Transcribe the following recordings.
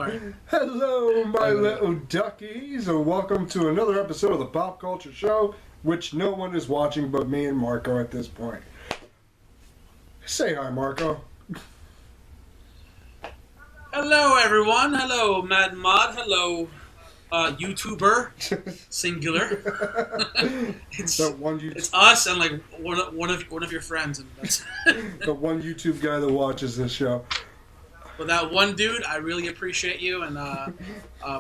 sorry. Hello, my little duckies, and welcome to another episode of the Pop Culture Show, which no one is watching but me and Marco at this point. Say hi, Marco. Hello, everyone. Hello, Mad Mod. Hello, YouTuber. Singular. it's us and like one of your friends. And that's the one YouTube guy that watches this show. Well, that one dude, I really appreciate you, and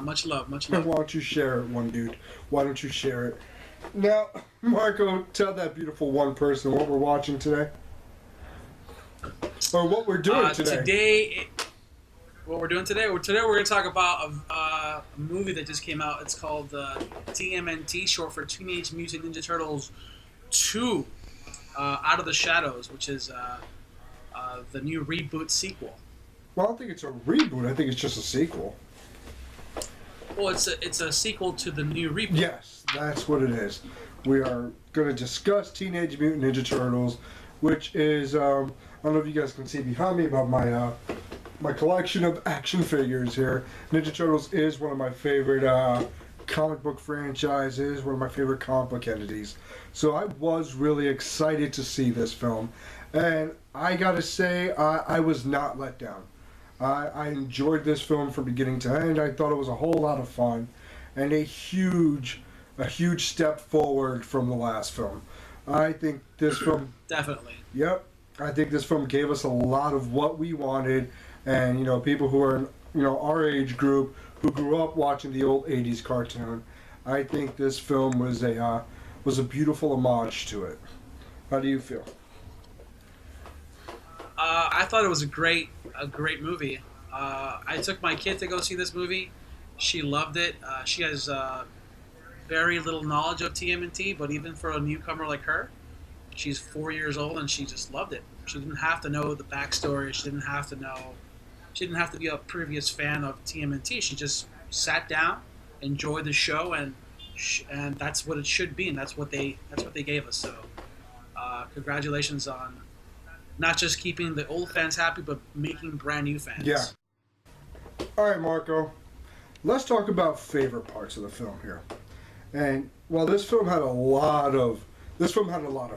much love, much love. Why don't you share it, one dude? Why don't you share it? Now, Marco, tell that beautiful one person what we're watching today. Or what we're doing today. What we're doing today? Today we're going to talk about a movie that just came out. It's called TMNT, short for Teenage Mutant Ninja Turtles 2, Out of the Shadows, which is the new reboot sequel. Well, I don't think it's a reboot. I think it's just a sequel. Well, it's a sequel to the new reboot. Yes, that's what it is. We are going to discuss Teenage Mutant Ninja Turtles, which is, I don't know if you guys can see behind me about my collection of action figures here. Ninja Turtles is one of my favorite comic book franchises, one of my favorite comic book entities. So I was really excited to see this film. And I gotta say, I was not let down. I enjoyed this film from beginning to end. I thought it was a whole lot of fun and a huge step forward from the last film. I think this film... Definitely. Yep. I think this film gave us a lot of what we wanted. And, people who are, our age group who grew up watching the old 80s cartoon, I think this film was a beautiful homage to it. How do you feel? I thought it was a great movie. I took my kid to go see this movie. She loved it. She has very little knowledge of TMNT, but even for a newcomer like her, she's 4 years old and she just loved it. She didn't have to know the backstory. She didn't have to be a previous fan of TMNT. She just sat down, enjoyed the show, and that's what it should be, and that's what they gave us. So, congratulations on not just keeping the old fans happy, but making brand new fans. Yeah. All right, Marco. Let's talk about favorite parts of the film here. And while this film had a lot of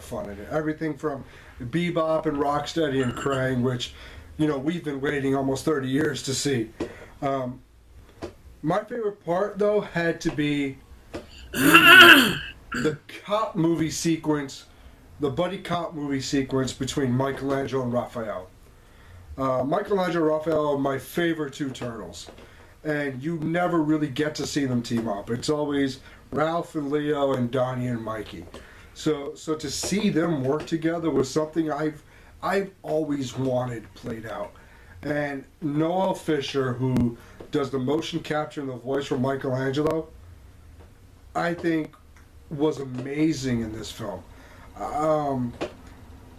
fun in it. Everything from Bebop and Rocksteady and Krang, which, we've been waiting almost 30 years to see. My favorite part, though, had to be the cop movie sequence, the buddy cop movie sequence between Michelangelo and Raphael. Michelangelo and Raphael are my favorite two turtles. And you never really get to see them team up. It's always Ralph and Leo and Donnie and Mikey. So to see them work together was something I've always wanted played out. And Noel Fisher, who does the motion capture and the voice for Michelangelo, I think was amazing in this film.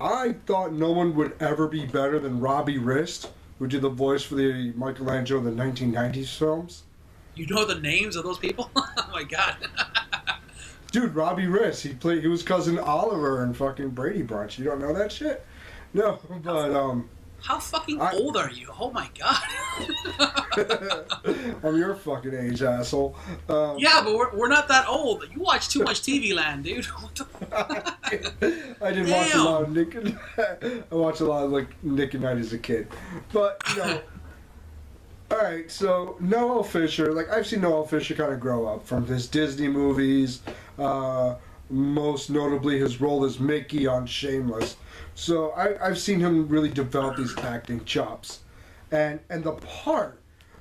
I thought no one would ever be better than Robbie Rist, who did the voice for the Michelangelo in the 1990s films. You know the names of those people? Oh my god. Dude, Robbie Rist, he was cousin Oliver in fucking Brady Bunch. You don't know that shit? No, but how fucking old are you? Oh my god. I'm your fucking age, asshole. Yeah, but we're not that old. You watch too much TV Land, dude. What the fuck? I did watch a lot of Nick. I watched a lot of Nick and Night as a kid, but All right, so Noel Fisher, I've seen Noel Fisher kind of grow up from his Disney movies, most notably his role as Mickey on Shameless. So I've seen him really develop these acting chops. And the part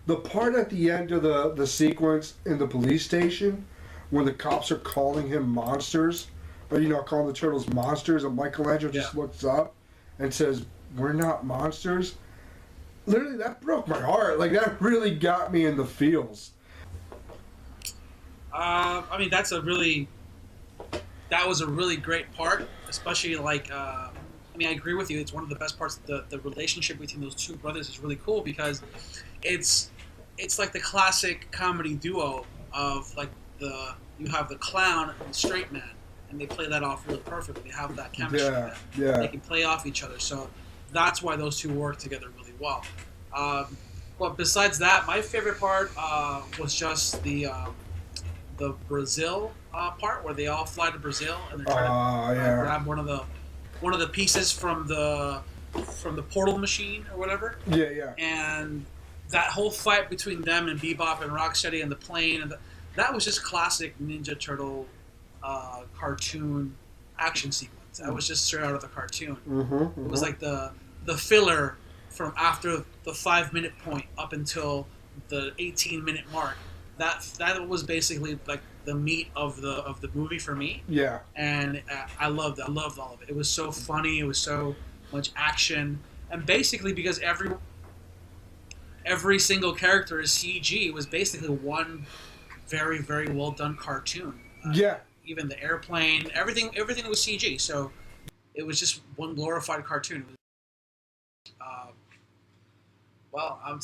at the end of the sequence in the police station, when the cops are calling him monsters, or, calling the turtles monsters, and Michelangelo just looks up and says, "We're not monsters." Literally, that broke my heart. That really got me in the feels. I mean, that was a really great part, especially I agree with you. It's one of the best parts. The relationship between those two brothers is really cool because it's like the classic comedy duo of you have the clown and the straight man, and they play that off really perfectly. They have that chemistry. Yeah. They can play off each other. So that's why those two work together really well. But besides that, my favorite part was just the Brazil part where they all fly to Brazil and they're trying to Yeah. grab one of the pieces from the portal machine or whatever. Yeah, yeah. And that whole fight between them and Bebop and Rocksteady and the plane and that was just classic Ninja Turtle cartoon action sequence. That was just straight out of the cartoon. It was like the filler from after the 5-minute point up until the 18-minute mark. That was basically like the meat of the movie for me. Yeah. And I loved all of it. It was so funny. It was so much action. And basically because every single character is CG, it was basically one very, very well done cartoon. Yeah. Even the airplane, everything was CG. So it was just one glorified cartoon.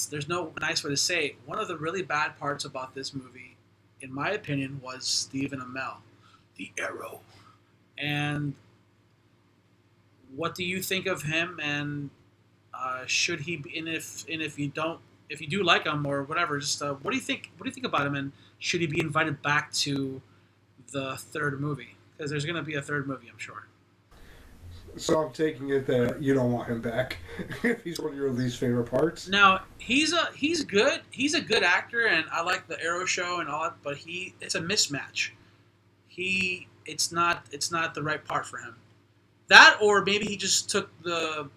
There's no nice way to say it. One of the really bad parts about this movie, in my opinion, was Stephen Amell, the Arrow. And what do you think of him? And should he be? And if you do like him or whatever, just what do you think? What do you think about him? And should he be invited back to the third movie? Because there's going to be a third movie, I'm sure. So I'm taking it that you don't want him back if he's one of your least favorite parts. Now he's good. He's a good actor, and I like the Arrow show and all that. But it's a mismatch. It's not the right part for him. That, or maybe he just took the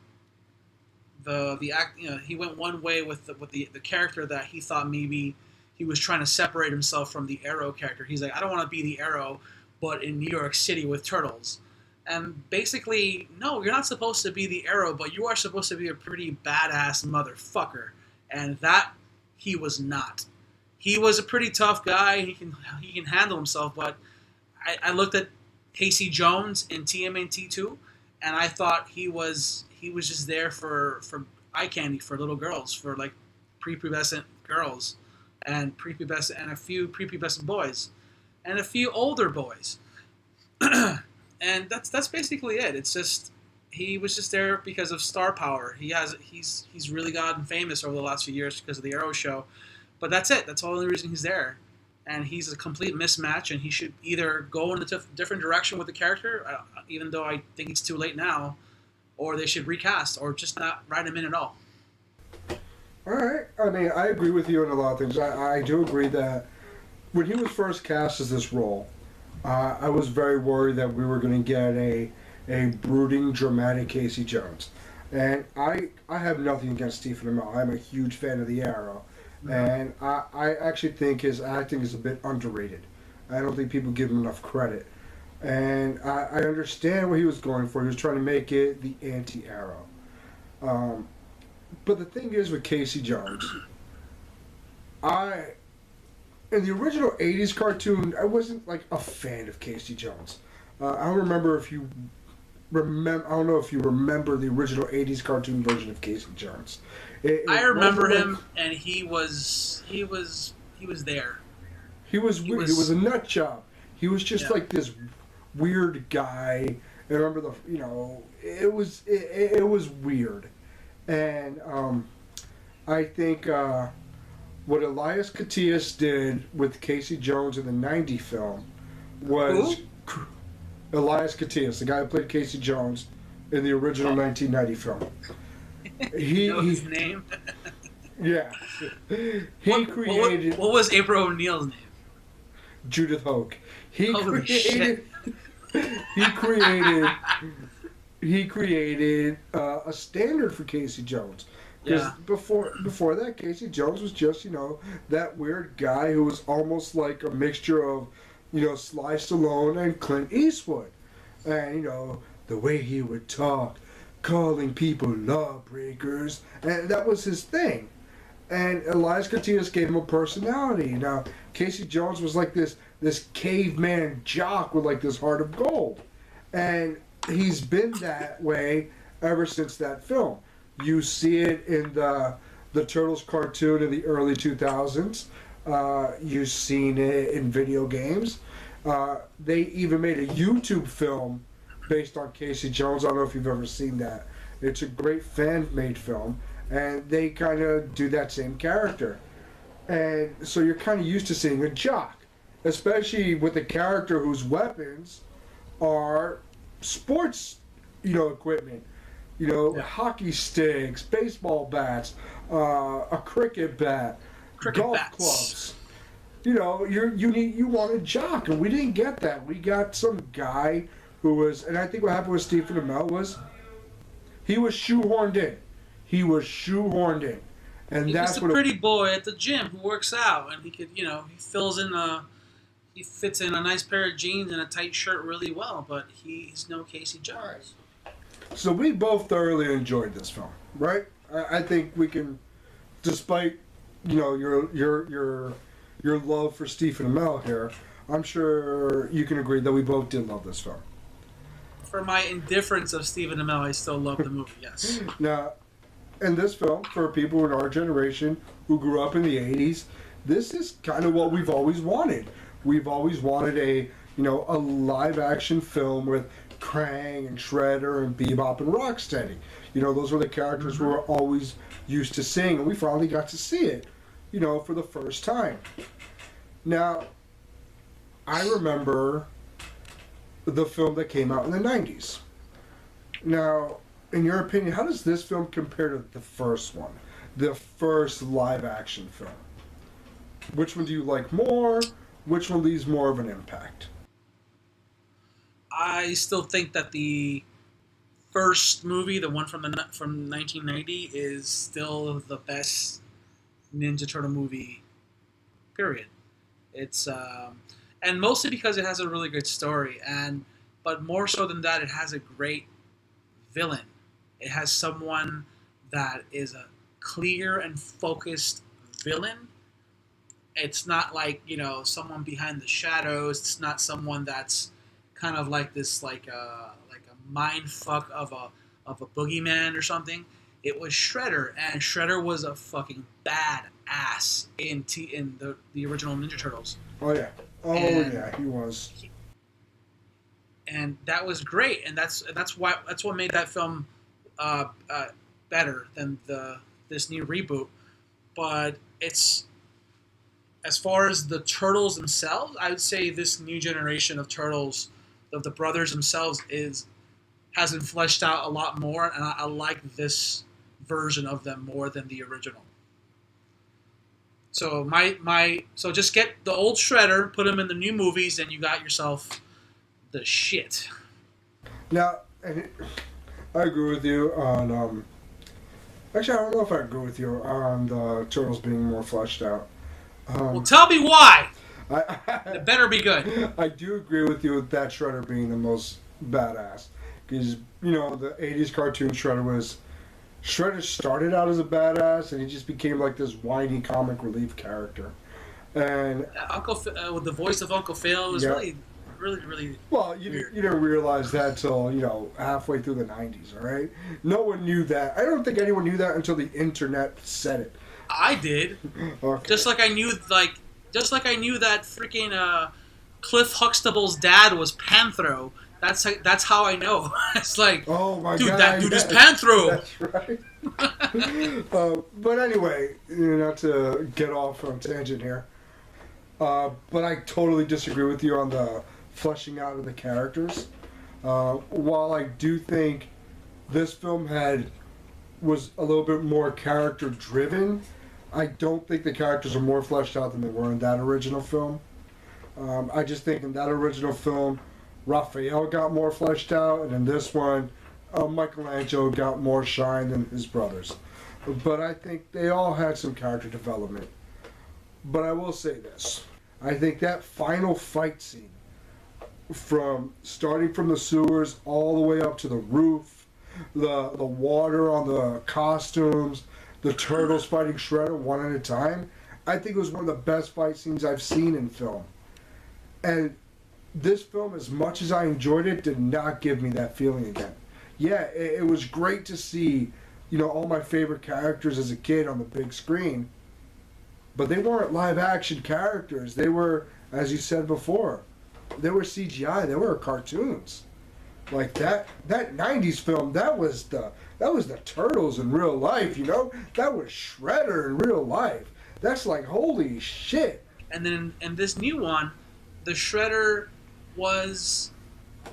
act. He went one way with the character that he thought maybe he was trying to separate himself from the Arrow character. He's like, I don't want to be the Arrow, but in New York City with turtles. And basically, no, you're not supposed to be the Arrow, but you are supposed to be a pretty badass motherfucker. And that he was not. He was a pretty tough guy. He can handle himself. But I looked at Casey Jones in TMNT 2, and I thought he was just there for eye candy for little girls, for like prepubescent girls, and a few prepubescent boys, and a few older boys. And that's basically it. It's just he was just there because of star power. He's really gotten famous over the last few years because of the Arrow show, but that's it. That's the only reason he's there, and he's a complete mismatch. And he should either go in a different direction with the character, even though I think it's too late now, or they should recast, or just not write him in at all. All right. I mean, I agree with you on a lot of things. I do agree that when he was first cast as this role, I was very worried that we were going to get a brooding, dramatic Casey Jones. And I have nothing against Stephen Amell. I'm a huge fan of The Arrow. And I actually think his acting is a bit underrated. I don't think people give him enough credit. And I understand what he was going for. He was trying to make it the anti-Arrow. But the thing is with Casey Jones, in the original 80s cartoon, I wasn't like a fan of Casey Jones. I don't remember if you remember. I don't know if you remember the original 80s cartoon version of Casey Jones. I remember him, and he was there. He was a nut job. He was just like this weird guy. I remember it was weird, and I think. What Elias Koteas did with Casey Jones in the '90 film was Elias Koteas, the guy who played Casey Jones in the original 1990 film. You know his name? Yeah. He created. What was April O'Neil's name? Judith Hogue. Holy shit. He created a standard for Casey Jones. Because before that, Casey Jones was just, that weird guy who was almost like a mixture of, Sly Stallone and Clint Eastwood. And, the way he would talk, calling people lawbreakers, and that was his thing. And Elias Koteas gave him a personality. Now, Casey Jones was like this caveman jock with like this heart of gold. And he's been that way ever since that film. You see it in the Turtles cartoon in the early 2000s. You've seen it in video games. They even made a YouTube film based on Casey Jones. I don't know if you've ever seen that. It's a great fan-made film. and they kind of do that same character. And so you're kind of used to seeing a jock, especially with a character whose weapons are sports, equipment. Hockey sticks, baseball bats, a cricket bat, golf clubs. You want a jock, and we didn't get that. We got some guy who was, and I think what happened with Stephen Amell was, he was shoehorned in. And he's that's the what pretty boy at the gym who works out, and he could, he fits in a nice pair of jeans and a tight shirt really well, but he's no Casey Jones. So we both thoroughly enjoyed this film, right? I think we can, despite your love for Stephen Amell here, I'm sure you can agree that we both did love this film. For my indifference of Stephen Amell, I still love the movie. Yes. Now, in this film, for people in our generation who grew up in the '80s, this is kind of what we've always wanted. We've always wanted a live action film with Krang and Shredder and Bebop and Rocksteady. Those were the characters we were always used to seeing, and we finally got to see it, for the first time. Now, I remember the film that came out in the '90s. Now, in your opinion, how does this film compare to the first one? The first live action film? Which one do you like more? Which one leaves more of an impact? I still think that the first movie, the one from 1990, is still the best Ninja Turtle movie, period. It's and mostly because it has a really good story, but more so than that, it has a great villain. It has someone that is a clear and focused villain. It's not like someone behind the shadows. It's not someone that's kind of like this like a mind fuck of a boogeyman or something. It was Shredder, and Shredder was a fucking badass in the original Ninja Turtles. Oh yeah, yeah, he was. And that was great, and that's what made that film better than this new reboot. But it's, as far as the Turtles themselves, I would say this new generation of Turtles, of the brothers themselves, has been fleshed out a lot more, and I like this version of them more than the original. So so just get the old Shredder, put him in the new movies, and you got yourself the shit. Now, I agree with you on. Actually, I don't know if I agree with you on the Turtles being more fleshed out. Well, tell me why. It better be good. I do agree with you with that Shredder being the most badass, because the '80s cartoon Shredder started out as a badass, and he just became like this whiny comic relief character. And with the voice of Uncle Phil, was really well, you didn't realize that till halfway through the '90s. All right, no one knew that. I don't think anyone knew that until the internet said it. I did. Okay. Just like I knew that freaking Cliff Huxtable's dad was Panthro. That's how I know. It's like, oh my dude, God, that dude is Panthro. That's right. But anyway, not to get off on a tangent here, but I totally disagree with you on the fleshing out of the characters. While I do think this film was a little bit more character driven, I don't think the characters are more fleshed out than they were in that original film. I just think in that original film, Raphael got more fleshed out, and in this one, Michelangelo got more shine than his brothers. But I think they all had some character development. But I will say this. I think that final fight scene, starting from the sewers all the way up to the roof, the water on the costumes, the turtles fighting Shredder one at a time, I think it was one of the best fight scenes I've seen in film. And this film, as much as I enjoyed it, did not give me that feeling again. Yeah, it was great to see, all my favorite characters as a kid on the big screen, but they weren't live action characters. They were, as you said before, they were CGI. They were cartoons. Like that 90s film, that was the Turtles in real life, you know? That was Shredder in real life. That's like, holy shit. And then in this new one, the Shredder was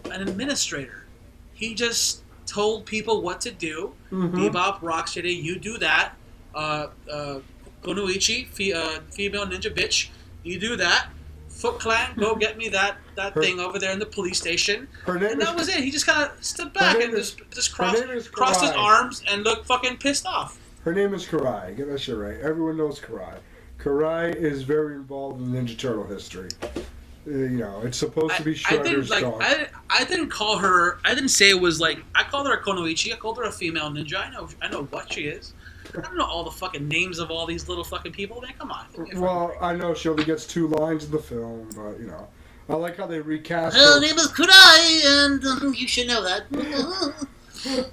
an administrator. He just told people what to do. Mm-hmm. Bebop, Rocksteady, you do that. Konoichi, female ninja bitch, you do that. Foot Clan, go get me that thing over there in the police station. And that was it. He just kind of stood back and just crossed his arms and looked fucking pissed off. Her name is Karai. Get that shit right. Everyone knows Karai. Karai is very involved in Ninja Turtle history. You know, it's supposed to be Shredder's dog. I didn't call her. I didn't say it was like. I called her a Konoichi. I called her a female ninja. I know what she is. I don't know all the fucking names of all these little fucking people. Man, come on. Well, I know she only gets 2 lines in the film, but you know, I like how they recast. Her name is Karai, and you should know that.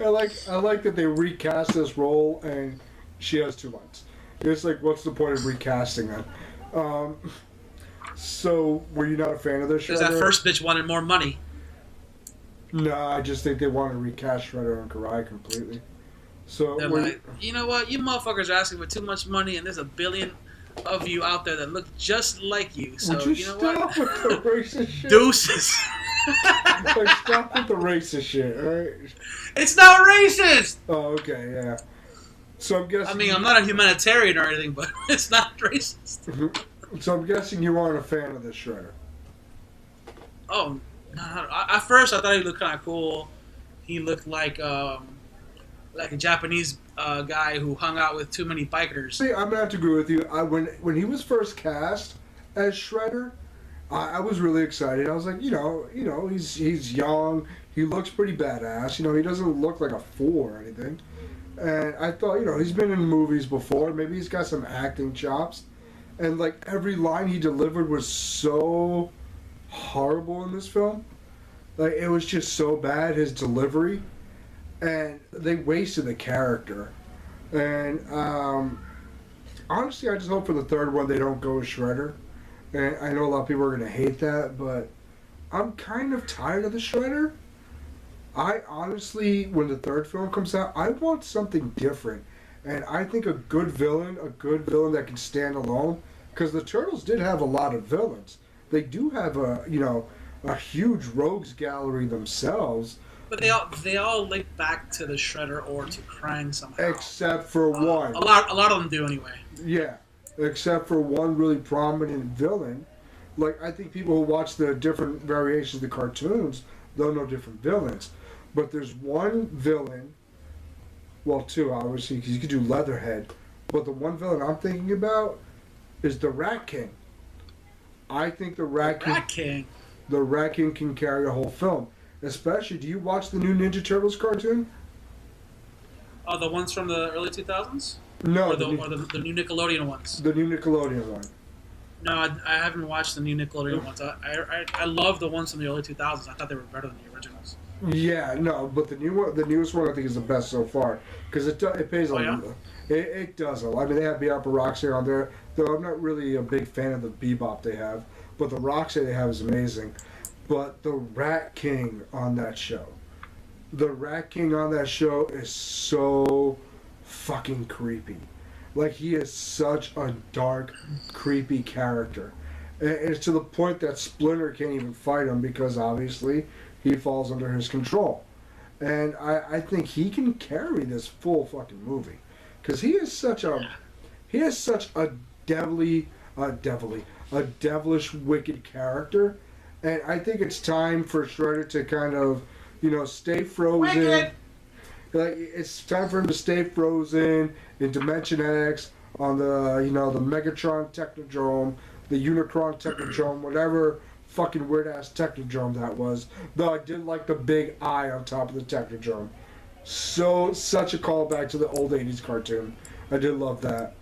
I like that they recast this role, and she has 2 lines. It's like, what's the point of recasting that? So, were you not a fan of this? Because that first bitch wanted more money. No, I just think they want to recast Shredder and Karai completely. So, you know what? You motherfuckers are asking for too much money, and there's a billion of you out there that look just like you. So, you know what? With the racist shit? Deuces. Like, stop with the racist shit, alright? It's not racist! Oh, okay, yeah. So I'm guessing... I mean, I'm not a humanitarian or anything, but it's not racist. So I'm guessing you aren't a fan of this Shredder. Oh, no. At first I thought he looked kind of cool. He looked like a Japanese guy who hung out with too many bikers. See, I'm going to have to agree with you. When he was first cast as Shredder, I was really excited. I was like, you know, he's young. He looks pretty badass. You know, he doesn't look like a fool or anything. And I thought, you know, he's been in movies before. Maybe he's got some acting chops. And, like, every line he delivered was so horrible in this film. Like, it was just so bad, his delivery. And they wasted the character. And, honestly, I just hope for the third one they don't go with Shredder. And I know a lot of people are going to hate that, but I'm kind of tired of the Shredder. I honestly, when the third film comes out, I want something different. And I think a good villain that can stand alone, because the Turtles did have a lot of villains. They do have a huge rogues gallery themselves. But they all link back to the Shredder or to Krang somehow. Except for one. A lot of them do anyway. Yeah, except for one really prominent villain. Like, I think people who watch the different variations of the cartoons, they'll know different villains. But there's one villain, well, 2 obviously, because you could do Leatherhead. But the one villain I'm thinking about is the Rat King. I think the Rat King can carry a whole film. Especially, do you watch the new Ninja Turtles cartoon? Oh, the ones from the early 2000s? No. Or the new Nickelodeon ones? The new Nickelodeon one. No, I haven't watched the new Nickelodeon ones. I love the ones from the early 2000s. I thought they were better than the originals. Yeah, no, but the newest one I think is the best so far because it pays a lot. It does a lot. I mean, they have Bebop and Rocksteady on there, though I'm not really a big fan of the Bebop they have, but the Rocksteady they have is amazing. But the Rat King on that show is so fucking creepy. Like, he is such a dark, creepy character. And it's to the point that Splinter can't even fight him because obviously he falls under his control. And I think he can carry this full fucking movie. Because he is such a devilish, wicked character. And I think it's time for Shredder to kind of, stay frozen. Wicked. Like, it's time for him to stay frozen in Dimension X, on the, the Megatron Technodrome, the Unicron Technodrome, whatever fucking weird-ass Technodrome that was. Though I did like the big eye on top of the Technodrome. Such a callback to the old 80s cartoon. I did love that.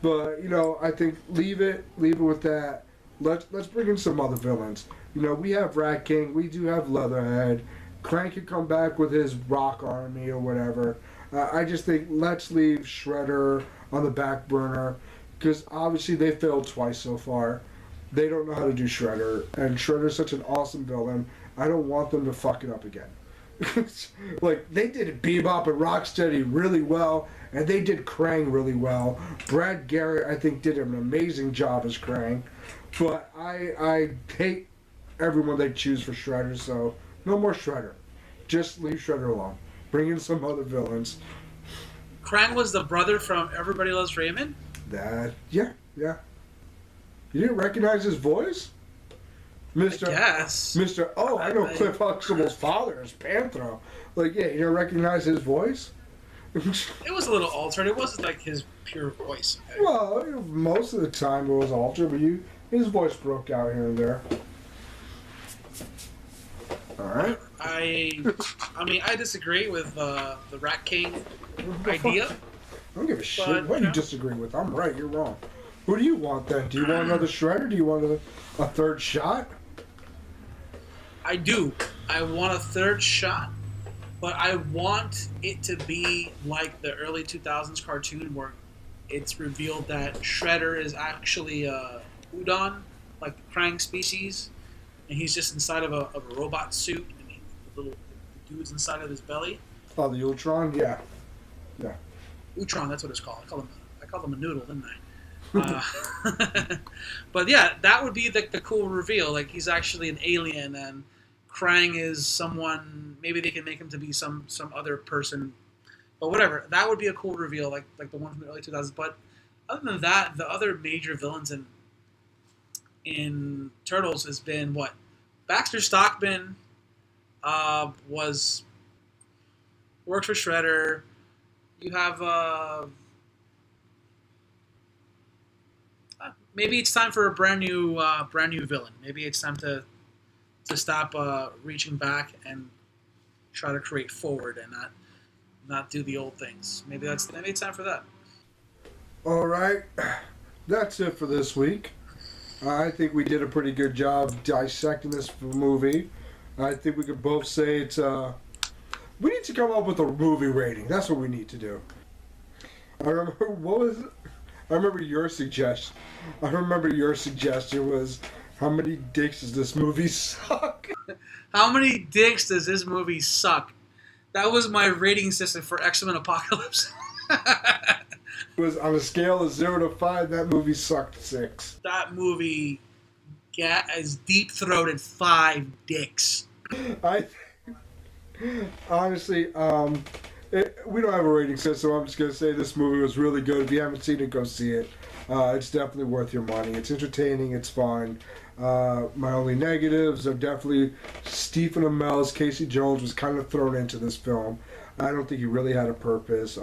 But, I think leave it with that. Let's bring in some other villains. We have Rat King, we do have Leatherhead. Krang could come back with his rock army or whatever. I just think let's leave Shredder on the back burner because obviously they failed twice so far. They don't know how to do Shredder, and Shredder's such an awesome villain. I don't want them to fuck it up again. Like, they did Bebop and Rocksteady really well, and they did Krang really well. Brad Garrett, I think, did an amazing job as Krang. But I hate everyone they choose for Shredder, so no more Shredder. Just leave Shredder alone. Bring in some other villains. Krang was the brother from Everybody Loves Raymond? Yeah. You didn't recognize his voice? Mr. Yes. I know Cliff Huxtable's father is Panthro. Like, yeah, you don't recognize his voice? It was a little altered. It wasn't like his pure voice. Okay? Well, most of the time it was altered, but his voice broke out here and there. All right. I mean, I disagree with the Rat King idea. I don't give a shit what you disagree with. I'm right, you're wrong. Who do you want then? Do you want another Shredder? Do you want a third shot? I do. I want a third shot, but I want it to be like the early 2000s cartoon where it's revealed that Shredder is actually a udon, like the Krang species, and he's just inside of a robot suit, and the little dude's inside of his belly. Oh, the Ultron? Yeah. Utron, that's what it's called. I called him a noodle, didn't I? But yeah, that would be the cool reveal. Like, he's actually an alien, and Krang is someone. Maybe they can make him to be some other person, but whatever. That would be a cool reveal, like the one from the early 2000s. But other than that, the other major villains in Turtles has been what? Baxter Stockman works for Shredder. You have maybe it's time for a brand new villain. Maybe it's time to stop reaching back and try to create forward and not do the old things. Maybe it's time for that. All right, that's it for this week. I think we did a pretty good job dissecting this movie. I think we could both say it's we need to come up with a movie rating. That's what we need to do. I remember your suggestion. I remember your suggestion was, how many dicks does this movie suck? How many dicks does this movie suck? That was my rating system for X-Men Apocalypse. It was on a scale of 0 to 5. That movie sucked 6. That movie is deep-throated 5 dicks. Honestly, we don't have a rating system, so I'm just going to say this movie was really good. If you haven't seen it, go see it. It's definitely worth your money. It's entertaining. It's fun. My only negatives are definitely Stephen Amell's Casey Jones was kind of thrown into this film. I don't think he really had a purpose.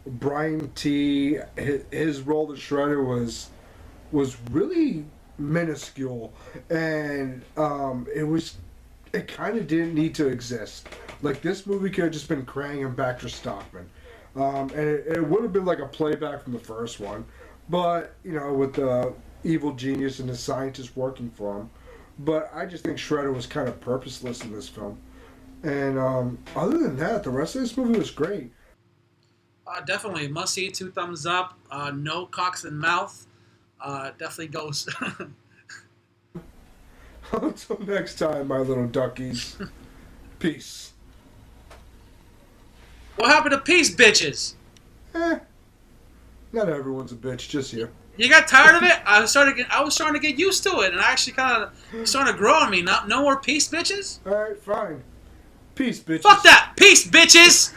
Brian T, his role as Shredder was really minuscule, and it kind of didn't need to exist. Like, this movie could have just been Krang and Baxter Stockman. And it would have been like a playback from the first one. But, with the evil genius and the scientist working for him. But I just think Shredder was kind of purposeless in this film. And other than that, the rest of this movie was great. Definitely. Must see, 2 thumbs up. No cocks in mouth. Definitely goes. Until next time, my little duckies. Peace. What happened to peace, bitches? Not everyone's a bitch, just you. You got tired of it? I was starting to get used to it, and I actually kind of starting to grow on me. No more peace, bitches? Alright, fine. Peace, bitches. Fuck that! Peace, bitches!